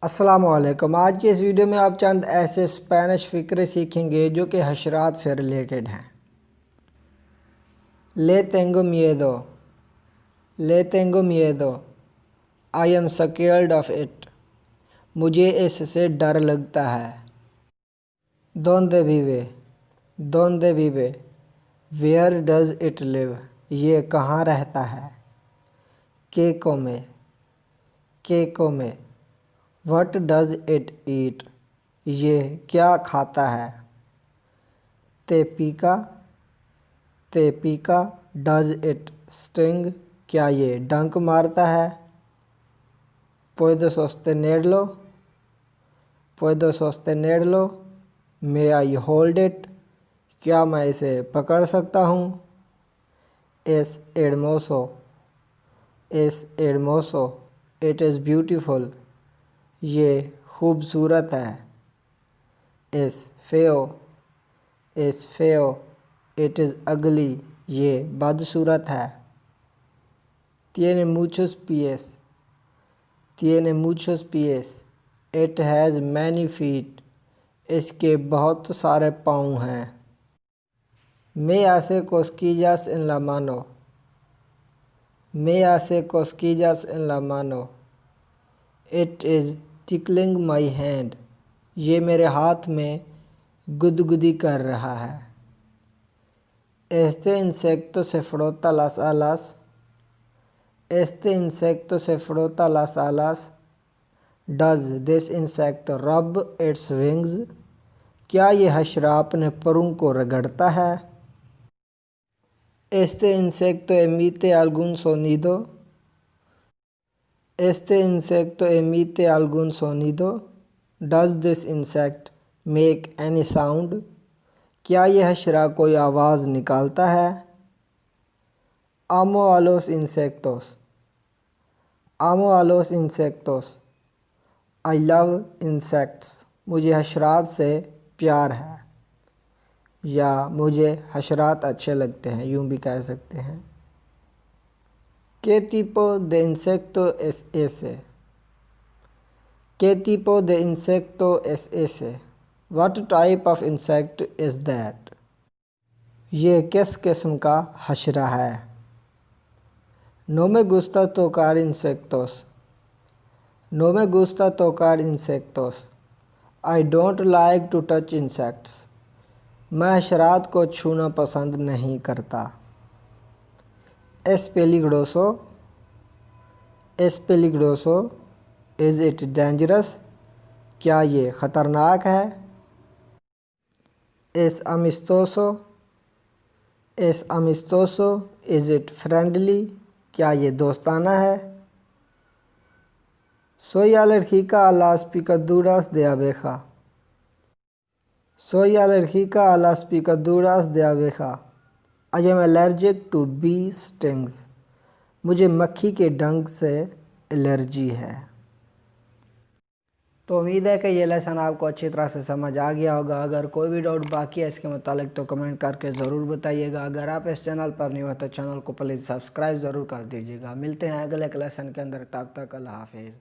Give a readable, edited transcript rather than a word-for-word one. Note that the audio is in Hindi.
अस्सलामुअलैकुम। आज की इस वीडियो में आप चंद ऐसे स्पेनिश फ़िक्रे सीखेंगे जो कि हशरात से रिलेटेड हैं। ले तेंगो मिएदो, ले तेंगो मिएदो, I am scared of it, मुझे इससे डर लगता है। दोंदे विवे, दोंदे विवे, वेयर डज इट लिव, ये कहाँ रहता है। के कोमे, के कोमे, व्हाट डज इट ईट, ये क्या खाता है। ते पीका, ते पीका, डज इट स्टिंग, क्या ये डंक मारता है। पुएदो सोस्टेनेरलो, पुएदो सोस्टेनेरलो, मे आई होल्ड इट, क्या मैं इसे पकड़ सकता हूँ। एस एडमोसो, एस एडमोसो, इट इज़ ब्यूटीफुल, ये खूबसूरत है। एस फेओ, एस फेओ, इट इज़ अगली, ये बदसूरत है। तिene muchos pies, tiene muchos pies, it has many feet, इसके बहुत सारे पाँव हैं। me hace cosquillas en la mano, me hace cosquillas en la mano, it is tickling my hand, ये मेरे हाथ में गुदगुदी कर रहा है। Este insecto se frota las alas, este insecto se frota las alas, does this insect rub its wings, क्या ये हशरा अपने परों को रगड़ता है। Este insecto emite algún sonido, este insecto emite algún sonido, does this insect make any sound, क्या ये हशरा कोई आवाज़ निकालता है। आमो आलोस इंसेक्टोस, आमो आलोस इंसेक्टोस, आई लव इंसेक्ट्स, मुझे हशरात से प्यार है या मुझे हशरात अच्छे लगते हैं, यूँ भी कह सकते हैं। ¿Qué tipo de insecto es ese? ¿Qué tipo de insecto es ese? What type of insect is that? ये किस किस्म का हशरा है। No me gusta tocar insectos, no me gusta tocar insectos, I don't like to touch insects, मैं हशरात को छूना पसंद नहीं करता। Es peligroso, es peligroso, is it dangerous, क्या ये ख़तरनाक है। Es amistoso, es amistoso, is it friendly, क्या ये दोस्ताना है। Soy alérgica a las picaduras de abeja, soy alérgica a las picaduras de abeja, I am allergic to bee stings, मुझे मक्खी के डंक से एलर्जी है। तो उम्मीद है कि ये लेसन आपको अच्छी तरह से समझ आ गया होगा। अगर कोई भी डाउट बाकी है इसके मुतालिक तो कमेंट करके ज़रूर बताइएगा। अगर आप इस चैनल पर नहीं हो तो चैनल को प्लीज़ सब्सक्राइब ज़रूर कर दीजिएगा। मिलते हैं अगले लेसन के अंदर, तब तक अल्लाह हाफिज़।